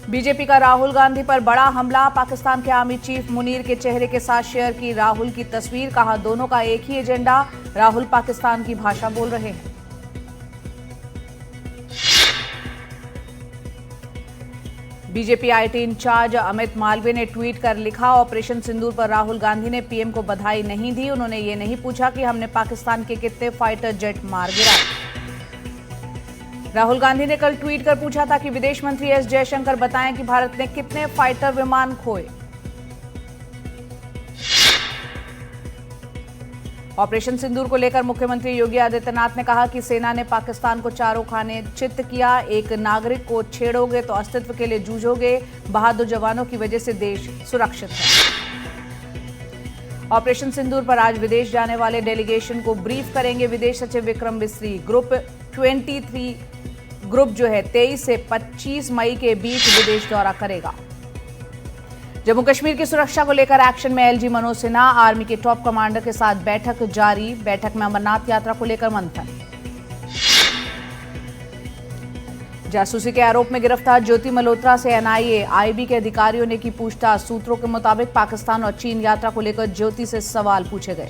BJP का राहुल गांधी पर बड़ा हमला। पाकिस्तान के आर्मी चीफ मुनीर के चेहरे के साथ शेयर की राहुल की तस्वीर। कहा दोनों का एक ही एजेंडा। राहुल पाकिस्तान की भाषा बोल रहे हैं। BJP IT incharge Amit Malviya ने ट्वीट कर लिखा, ऑपरेशन सिंदूर पर राहुल गांधी ने पीएम को बधाई नहीं दी। उन्होंने ये नहीं पूछा कि हमने पाकिस्तान के कितने फाइटर जेट मार गिराए। राहुल गांधी ने कल ट्वीट कर पूछा था कि विदेश मंत्री एस जयशंकर बताएं कि भारत ने कितने फाइटर विमान खोए। ऑपरेशन सिंदूर को लेकर मुख्यमंत्री योगी आदित्यनाथ ने कहा कि सेना ने पाकिस्तान को चारों खाने चित्त किया। एक नागरिक को छेड़ोगे तो अस्तित्व के लिए जूझोगे। बहादुर जवानों की वजह से देश सुरक्षित है। ऑपरेशन सिंदूर पर आज विदेश जाने वाले डेलीगेशन को ब्रीफ करेंगे विदेश सचिव विक्रम मिस्री। ग्रुप जो है 23 से 25 मई के बीच विदेश दौरा करेगा। जम्मू कश्मीर की सुरक्षा को लेकर एक्शन में एलजी मनोज सिन्हा। आर्मी के टॉप कमांडर के साथ बैठक जारी। बैठक में अमरनाथ यात्रा को लेकर मंथन। जासूसी के आरोप में गिरफ्तार ज्योति मल्होत्रा से एनआईए आईबी के अधिकारियों ने की पूछताछ। सूत्रों के मुताबिक पाकिस्तान और चीन यात्रा को लेकर ज्योति से सवाल पूछे गए।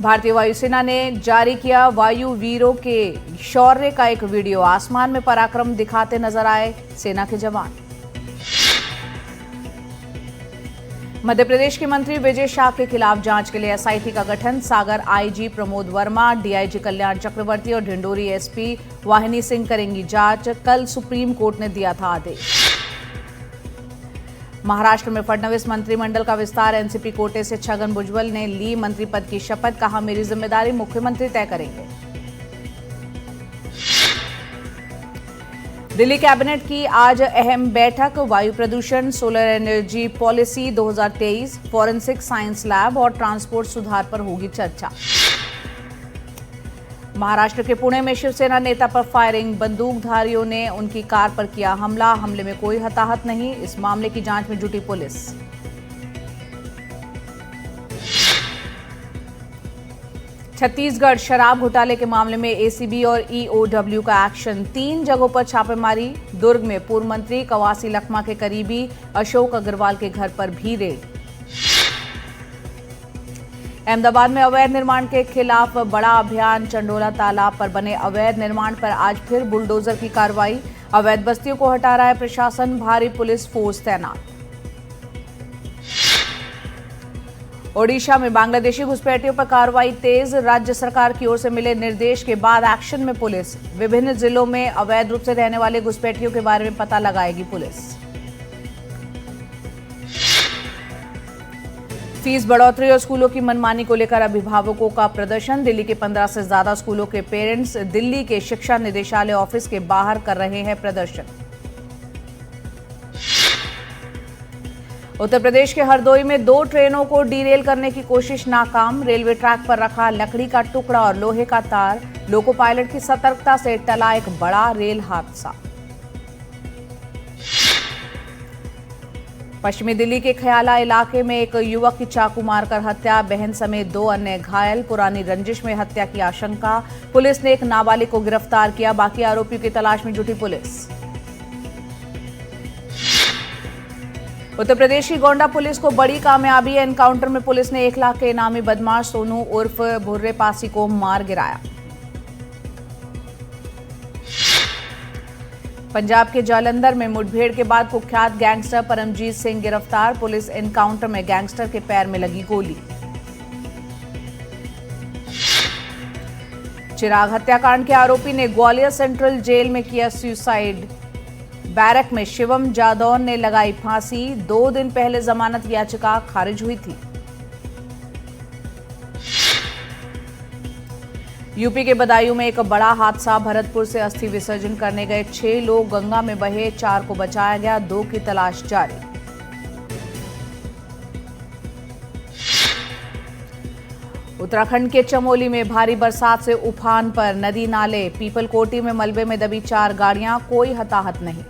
भारतीय वायुसेना ने जारी किया वायु वीरों के शौर्य का एक वीडियो। आसमान में पराक्रम दिखाते नजर आए सेना के जवान। मध्य प्रदेश के मंत्री विजय शाह के खिलाफ जांच के लिए एसआईटी का गठन। सागर आईजी प्रमोद वर्मा, डीआईजी कल्याण चक्रवर्ती और ढिंडोरी एसपी वाहिनी सिंह करेंगी जांच। कल सुप्रीम कोर्ट ने दिया था आदेश। महाराष्ट्र में फडणवीस मंत्रिमंडल का विस्तार। एनसीपी कोटे से छगन भुजबल ने ली मंत्री पद की शपथ। कहा मेरी जिम्मेदारी मुख्यमंत्री तय करेंगे। दिल्ली कैबिनेट की आज अहम बैठक। वायु प्रदूषण, solar energy policy 2023, forensic science lab और ट्रांसपोर्ट सुधार पर होगी चर्चा। महाराष्ट्र के पुणे में शिवसेना नेता पर फायरिंग। बंदूकधारियों ने उनकी कार पर किया हमला। हमले में कोई हताहत नहीं। इस मामले की जांच में जुटी पुलिस। छत्तीसगढ़ शराब घोटाले के मामले में एसीबी और ईओडब्ल्यू का एक्शन। 3 जगहों पर छापेमारी। दुर्ग में पूर्व मंत्री कवासी लखमा के करीबी अशोक अग्रवाल के घर पर भी रेड। अहमदाबाद में अवैध निर्माण के खिलाफ बड़ा अभियान। चंडोला तालाब पर बने अवैध निर्माण पर आज फिर बुलडोजर की कार्रवाई। अवैध बस्तियों को हटा रहा है प्रशासन। भारी पुलिस फोर्स तैनात। ओडिशा में बांग्लादेशी घुसपैठियों पर कार्रवाई तेज। राज्य सरकार की ओर से मिले निर्देश के बाद एक्शन में पुलिस। विभिन्न जिलों में अवैध रूप से रहने वाले घुसपैठियों के बारे में पता लगाएगी पुलिस। फीस बढ़ोतरी और स्कूलों की मनमानी को लेकर अभिभावकों का प्रदर्शन। दिल्ली के 15 से ज्यादा स्कूलों के पेरेंट्स दिल्ली के शिक्षा निदेशालय ऑफिस के बाहर कर रहे हैं प्रदर्शन। उत्तर प्रदेश के हरदोई में 2 ट्रेनों को डीरेल करने की कोशिश नाकाम। रेलवे ट्रैक पर रखा लकड़ी का टुकड़ा और लोहे का तार। लोको पायलट की सतर्कता से टला एक बड़ा रेल हादसा। पश्चिमी दिल्ली के खयाला इलाके में एक युवक की चाकू मारकर हत्या। बहन समेत 2 अन्य घायल। पुरानी रंजिश में हत्या की आशंका। पुलिस ने एक नाबालिग को गिरफ्तार किया। बाकी आरोपियों की तलाश में जुटी पुलिस। उत्तर प्रदेश की गोंडा पुलिस को बड़ी कामयाबी। एनकाउंटर में पुलिस ने 1 लाख के इनामी बदमाश सोनू उर्फ भुर्रे पासी को मार गिराया। पंजाब के जालंधर में मुठभेड़ के बाद कुख्यात गैंगस्टर परमजीत सिंह गिरफ्तार। पुलिस एनकाउंटर में गैंगस्टर के पैर में लगी गोली। चिराग हत्याकांड के आरोपी ने ग्वालियर सेंट्रल जेल में किया सुसाइड। बैरक में शिवम जादौन ने लगाई फांसी। 2 दिन पहले जमानत याचिका खारिज हुई थी। यूपी के बदायूं में एक बड़ा हादसा। भरतपुर से अस्थि विसर्जन करने गए 6 लोग गंगा में बहे। 4 को बचाया गया। 2 की तलाश जारी। उत्तराखंड के चमोली में भारी बरसात से उफान पर नदी नाले। पीपलकोटी में मलबे में दबी 4 गाड़ियां। कोई हताहत नहीं।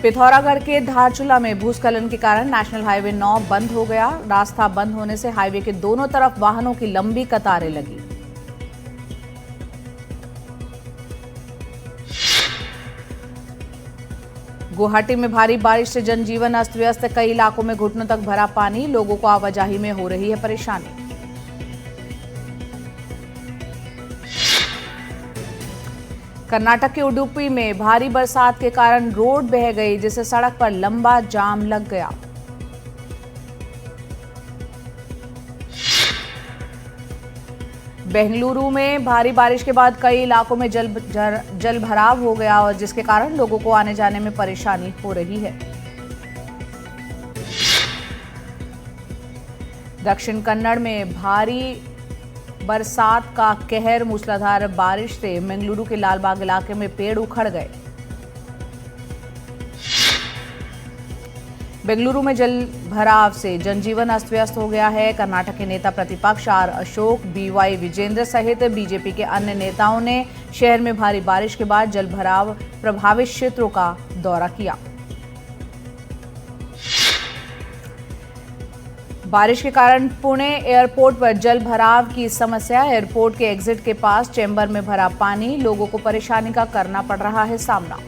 पिथौरागढ़ के धारचूला में भूस्खलन के कारण नेशनल हाईवे 9 बंद हो गया। रास्ता बंद होने से हाईवे के दोनों तरफ वाहनों की लंबी कतारें लगी। गुवाहाटी में भारी बारिश से जनजीवन अस्त व्यस्त, कई इलाकों में घुटनों तक भरा पानी, लोगों को आवाजाही में हो रही है परेशानी। कर्नाटक के उडुपी में भारी बरसात के कारण रोड बह गई, जिससे सड़क पर लंबा जाम लग गया। बेंगलुरु में भारी बारिश के बाद कई इलाकों में जल भराव हो गया और जिसके कारण लोगों को आने जाने में परेशानी हो रही है। दक्षिण कन्नड़ में भारी बरसात का कहर, मूसलाधार बारिश से बेंगलुरु के लालबाग इलाके में पेड़ उखड़ गए। बेंगलुरु में जल भराव से जनजीवन अस्त व्यस्त हो गया है। कर्नाटक के नेता प्रतिपक्ष आर अशोक, बीवाई विजेंद्र सहित बीजेपी के अन्य नेताओं ने शहर में भारी बारिश के बाद जल भराव प्रभावित क्षेत्रों का दौरा किया। बारिश के कारण पुणे एयरपोर्ट पर जल भराव की समस्या, एयरपोर्ट के एग्जिट के पास चेंबर में भरा पानी, लोगों को परेशानी का करना पड़ रहा है सामना।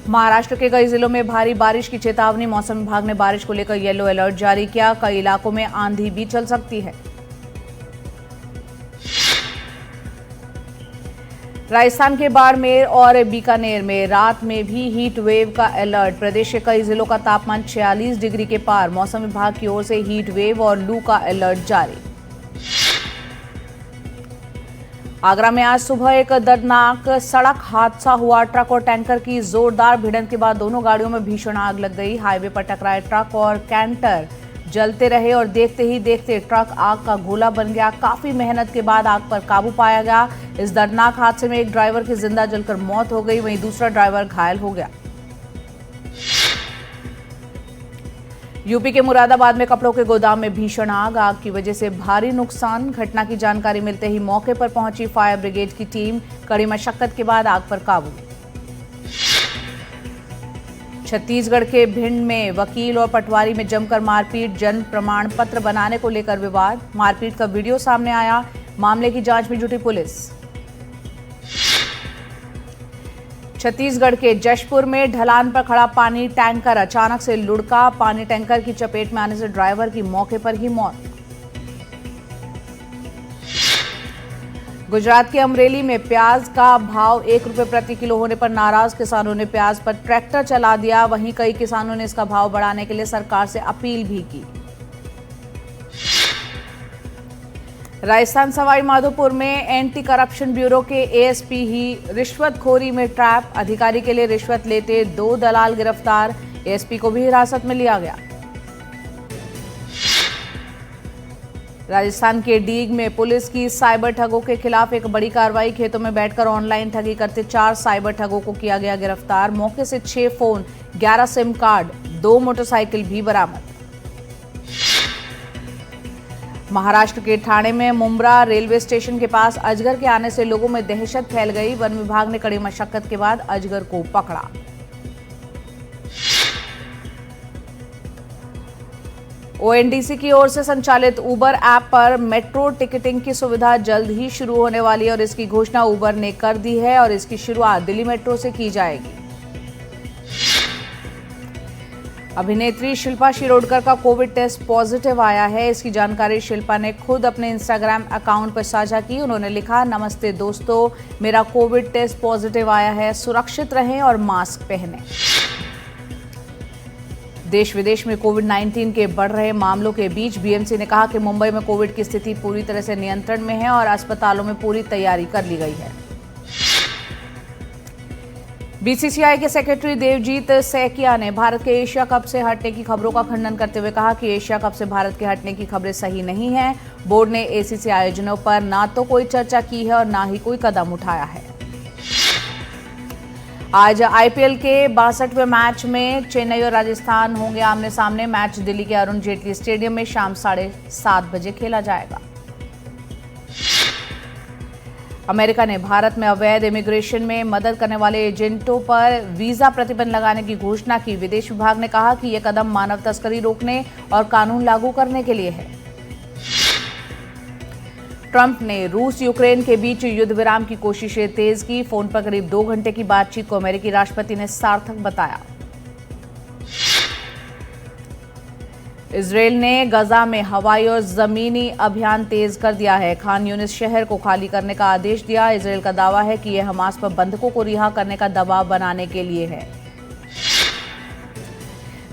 महाराष्ट्र के कई जिलों में भारी बारिश की चेतावनी, मौसम विभाग ने बारिश को लेकर येलो अलर्ट जारी किया, कई इलाकों में आंधी भी चल सकती है। राजस्थान के बाड़मेर और बीकानेर में रात में भी हीट वेव का अलर्ट, प्रदेश के कई जिलों का तापमान 46 डिग्री के पार, मौसम विभाग की ओर से हीट वेव और लू का अलर्ट जारी। आगरा में आज सुबह एक दर्दनाक सड़क हादसा हुआ, ट्रक और टैंकर की जोरदार भिड़ंत के बाद दोनों गाड़ियों में भीषण आग लग गई। हाईवे पर टकराए ट्रक और कैंटर जलते रहे और देखते ही देखते ट्रक आग का गोला बन गया। काफी मेहनत के बाद आग पर काबू पाया गया। इस दर्दनाक हादसे में एक ड्राइवर की जिंदा जलकर मौत हो गई, वहीं दूसरा ड्राइवर घायल हो गया। यूपी के मुरादाबाद में कपड़ों के गोदाम में भीषण आग, आग की वजह से भारी नुकसान। घटना की जानकारी मिलते ही मौके पर पहुंची फायर ब्रिगेड की टीम, कड़ी मशक्कत के बाद आग पर काबू। छत्तीसगढ़ के भिंड में वकील और पटवारी में जमकर मारपीट, जन्म प्रमाण पत्र बनाने को लेकर विवाद, मारपीट का वीडियो सामने आया, मामले की जांच में जुटी पुलिस। छत्तीसगढ़ के जशपुर में ढलान पर खड़ा पानी टैंकर अचानक से लुढ़का, पानी टैंकर की चपेट में आने से ड्राइवर की मौके पर ही मौत। गुजरात के अमरेली में प्याज का भाव 1 रुपये प्रति किलो होने पर नाराज किसानों ने प्याज पर ट्रैक्टर चला दिया, वहीं कई किसानों ने इसका भाव बढ़ाने के लिए सरकार से अपील भी की। राजस्थान सवाई माधोपुर में एंटी करप्शन ब्यूरो के एएसपी ही रिश्वतखोरी में ट्रैप, अधिकारी के लिए रिश्वत लेते 2 दलाल गिरफ्तार, एएसपी को भी हिरासत में लिया गया। राजस्थान के डीग में पुलिस की साइबर ठगों के खिलाफ एक बड़ी कार्रवाई, खेतों में बैठकर ऑनलाइन ठगी करते 4 साइबर ठगों को किया गया गिरफ्तार, मौके से 6 फोन, 11 सिम कार्ड, 2 मोटरसाइकिल भी बरामद। महाराष्ट्र के ठाणे में मुंब्रा रेलवे स्टेशन के पास अजगर के आने से लोगों में दहशत फैल गई, वन विभाग ने कड़ी मशक्कत के बाद अजगर को पकड़ा। ओएनडीसी की ओर से संचालित उबर ऐप पर मेट्रो टिकटिंग की सुविधा जल्द ही शुरू होने वाली है और इसकी घोषणा उबर ने कर दी है और इसकी शुरुआत दिल्ली मेट्रो से की जाएगी। अभिनेत्री शिल्पा शिरोडकर का कोविड टेस्ट पॉजिटिव आया है, इसकी जानकारी शिल्पा ने खुद अपने इंस्टाग्राम अकाउंट पर साझा की। उन्होंने लिखा, नमस्ते दोस्तों, मेरा कोविड टेस्ट पॉजिटिव आया है, सुरक्षित रहें और मास्क पहनें। देश विदेश में कोविड-19 के बढ़ रहे मामलों के बीच बीएमसी ने कहा कि मुंबई में कोविड की स्थिति पूरी तरह से नियंत्रण में है और अस्पतालों में पूरी तैयारी कर ली गई है। बीसीसीआई के सेक्रेटरी देवजीत सैकिया ने भारत के एशिया कप से हटने की खबरों का खंडन करते हुए कहा कि एशिया कप से भारत के हटने की खबरें सही नहीं हैं। बोर्ड ने एसीसी आयोजनों पर ना तो कोई चर्चा की है और ना ही कोई कदम उठाया है। आज आईपीएल के 62वें मैच में चेन्नई और राजस्थान होंगे आमने सामने। मैच दिल्ली के अरुण जेटली स्टेडियम में शाम 7:30 बजे खेला जाएगा। अमेरिका ने भारत में अवैध इमिग्रेशन में मदद करने वाले एजेंटों पर वीजा प्रतिबंध लगाने की घोषणा की। विदेश विभाग ने कहा कि यह कदम मानव तस्करी रोकने और कानून लागू करने के लिए है। ट्रंप ने रूस यूक्रेन के बीच युद्ध विराम की कोशिशें तेज की। फोन पर करीब 2 घंटे की बातचीत को अमेरिकी राष्ट्रपति ने सार्थक बताया। इजरायल ने गजा में हवाई और जमीनी अभियान तेज कर दिया है। खान यूनिस शहर को खाली करने का आदेश दिया। इजरायल का दावा है कि यह हमास पर बंधकों को रिहा करने का दबाव बनाने के लिए है।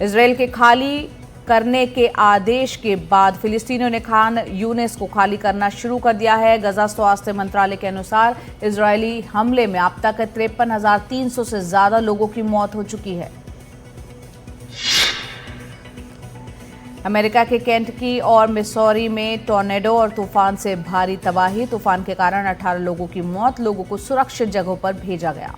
इजरायल के खाली करने के आदेश के बाद फिलिस्तीनियों ने खान यूनिस को खाली करना शुरू कर दिया है। गजा स्वास्थ्य मंत्रालय के अनुसार इजरायली हमले में अब तक 53,300 से ज्यादा लोगों की मौत हो चुकी है। अमेरिका के केंटकी और मिसौरी में टॉर्नेडो और तूफान से भारी तबाही। तूफान के कारण 18 लोगों की मौत। लोगों को सुरक्षित जगहों पर भेजा गया।